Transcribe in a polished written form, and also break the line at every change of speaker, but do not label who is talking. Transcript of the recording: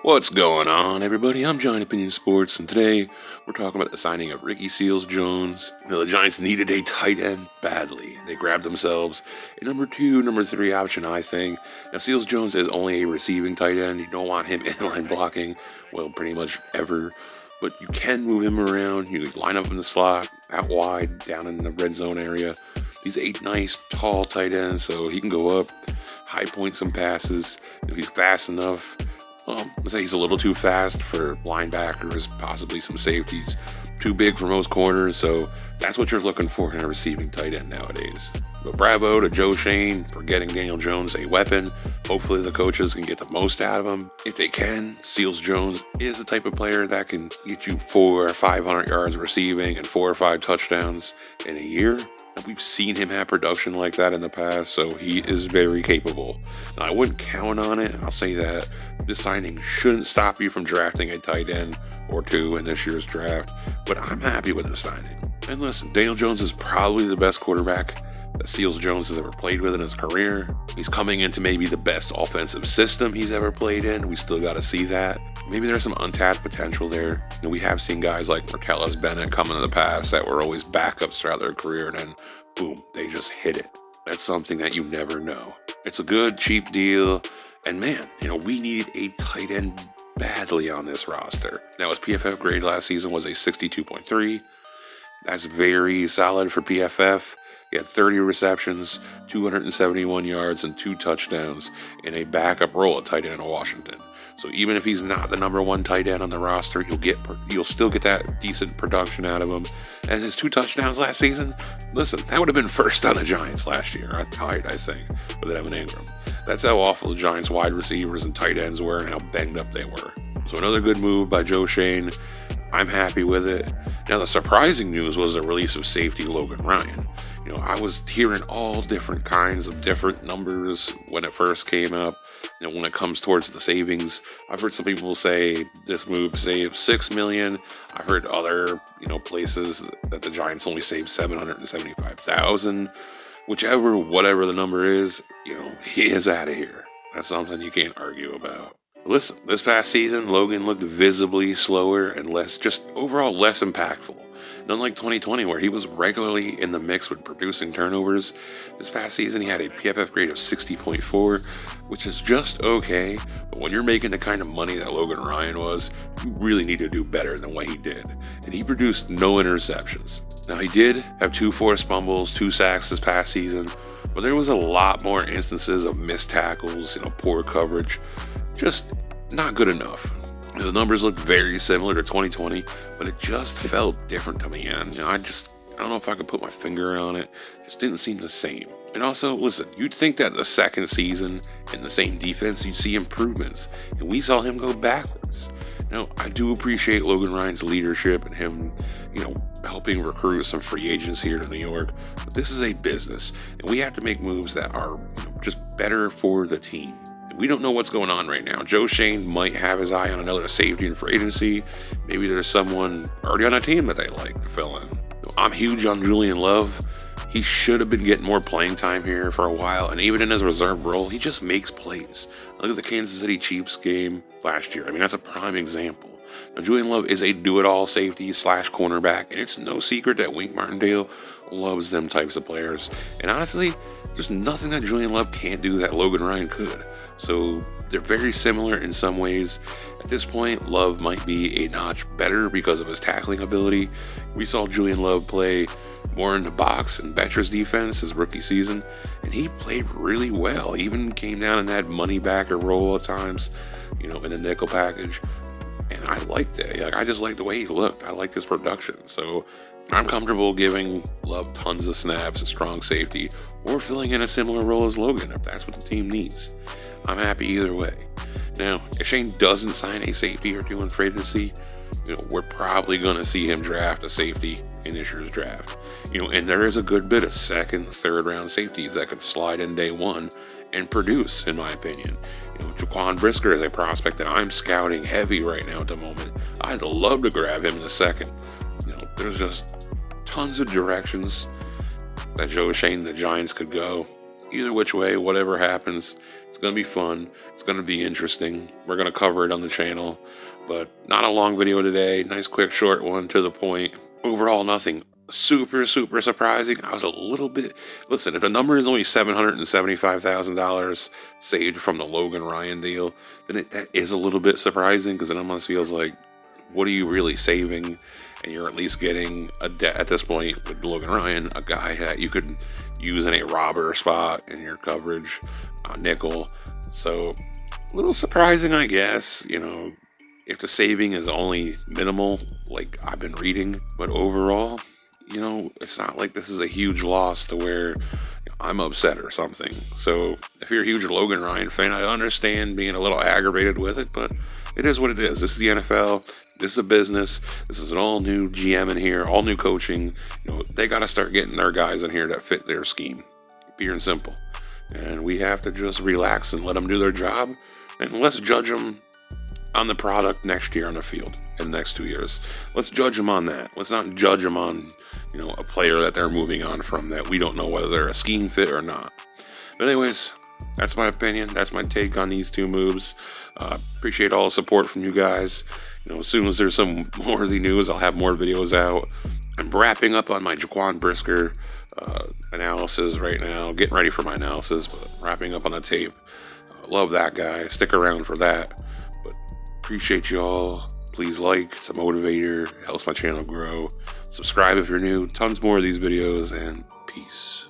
What's going on, everybody? I'm John Opinion Sports, and today we're talking about the signing of Ricky Seals-Jones. The Giants needed a tight end badly. They grabbed themselves a number 2, number 3 option, I think. Now, Seals-Jones is only a receiving tight end. You don't want him inline blocking, well, pretty much ever. But you can move him around. You can line up in the slot, out wide, down in the red zone area. He's a nice, tall tight end, so he can go up, high point some passes. If he's fast enough, let's say he's a little too fast for linebackers, possibly some safeties. Too big for most corners, so that's what you're looking for in a receiving tight end nowadays. But bravo to Joe Schoen for getting Daniel Jones a weapon. Hopefully the coaches can get the most out of him. If they can, Seals-Jones is the type of player that can get you 400 or 500 yards receiving and 4 or 5 touchdowns in a year. And we've seen him have production like that in the past, so he is very capable. Now, I wouldn't count on it. I'll say that this signing shouldn't stop you from drafting a tight end or 2 in this year's draft, but I'm happy with the signing. And listen, Daniel Jones is probably the best quarterback that Seals-Jones has ever played with in his career. He's coming into maybe the best offensive system he's ever played in. We still got to see that. Maybe there's some untapped potential there. We have seen guys like Martellus Bennett come in the past that were always backups throughout their career, and then boom, they just hit it. That's something that you never know. It's a good, cheap deal, and man, we needed a tight end badly on this roster. Now, his PFF grade last season was a 62.3. That's very solid for PFF. He had 30 receptions, 271 yards, and 2 touchdowns in a backup role at tight end in Washington. So even if he's not the number 1 tight end on the roster, you'll still get that decent production out of him. And his 2 touchdowns last season, listen, that would have been first on the Giants last year. Tied, I think, with Evan Ingram. That's how awful the Giants wide receivers and tight ends were and how banged up they were. So another good move by Joe Schoen. I'm happy with it. Now, the surprising news was the release of safety Logan Ryan. I was hearing all different kinds of different numbers when it first came up. When it comes towards the savings, I've heard some people say this move saved $6 million. I've heard other, places that the Giants only saved $775,000. Whatever the number is, he is out of here. That's something you can't argue about. Listen, this past season, Logan looked visibly slower and less impactful. And unlike 2020, where he was regularly in the mix with producing turnovers, this past season he had a PFF grade of 60.4, which is just okay. But when you're making the kind of money that Logan Ryan was, you really need to do better than what he did. And he produced no interceptions. Now, he did have 2 forced fumbles, 2 sacks this past season, but there was a lot more instances of missed tackles, poor coverage. Just not good enough. The numbers look very similar to 2020, but it just felt different to me. And I don't know if I could put my finger on it. It just didn't seem the same. And also, listen, you'd think that the second season in the same defense, you'd see improvements. And we saw him go backwards. Now, I do appreciate Logan Ryan's leadership and him, helping recruit some free agents here to New York. But this is a business, and we have to make moves that are just better for the team. We don't know what's going on right now. Joe Schoen might have his eye on another safety in free agency. Maybe there's someone already on a team that they like to fill in. I'm huge on Julian Love. He should have been getting more playing time here for a while, and even in his reserve role, he just makes plays. Look at the Kansas City Chiefs game last year. That's a prime example. Now, Julian Love is a do-it-all safety / cornerback, and it's no secret that Wink Martindale loves them types of players. And honestly, there's nothing that Julian Love can't do that Logan Ryan could. So they're very similar in some ways. At this point, Love might be a notch better because of his tackling ability. We saw Julian Love play more in the box and Betcher's defense his rookie season, and he played really well. He even came down in that money backer role at times, in the nickel package. And I liked it. I just liked the way he looked. I liked his production. So I'm comfortable giving Love tons of snaps at strong safety or filling in a similar role as Logan if that's what the team needs. I'm happy either way. Now, if Schoen doesn't sign a safety or 2 in free agency, we're probably going to see him draft a safety in this year's draft. And there is a good bit of 2nd, 3rd round safeties that could slide in day 1 and produce, in my opinion. Jaquan Brisker is a prospect that I'm scouting heavy right now at the moment. I'd love to grab him in the 2nd. There's just tons of directions that Joe Schoen and the Giants could go. either which way, whatever happens, it's going to be fun. It's going to be interesting. We're going to cover it on the channel, but not a long video today. Nice, quick, short one, to the point. Overall, nothing super surprising. I was a little bit, listen, if the number is only $775,000 saved from the Logan Ryan deal, then that is a little bit surprising, because it almost feels like, what are you really saving? And you're at least getting at this point with Logan Ryan, a guy that you could use in a robber spot in your coverage, nickel. So a little surprising, I guess, if the saving is only minimal, like I've been reading. But overall, it's not like this is a huge loss to where I'm upset or something. So if you're a huge Logan Ryan fan, I understand being a little aggravated with it, but it is what it is. This is the NFL. This is a business. This is an all new GM in here, all new coaching. They got to start getting their guys in here that fit their scheme. Pure and simple. And we have to just relax and let them do their job. And let's judge them on the product next year on the field in the next 2 years. Let's judge them on that. Let's not judge them on, a player that they're moving on from that we don't know whether they're a scheme fit or not. But anyways, that's my opinion. That's my take on these two moves. Appreciate all the support from you guys. As soon as there's some worthy news, I'll have more videos out. I'm wrapping up on my Jaquan Brisker analysis right now. Getting ready for my analysis, but wrapping up on the tape. Love that guy. Stick around for that. But appreciate you all. Please like. It's a motivator. It helps my channel grow. Subscribe if you're new. Tons more of these videos, and peace.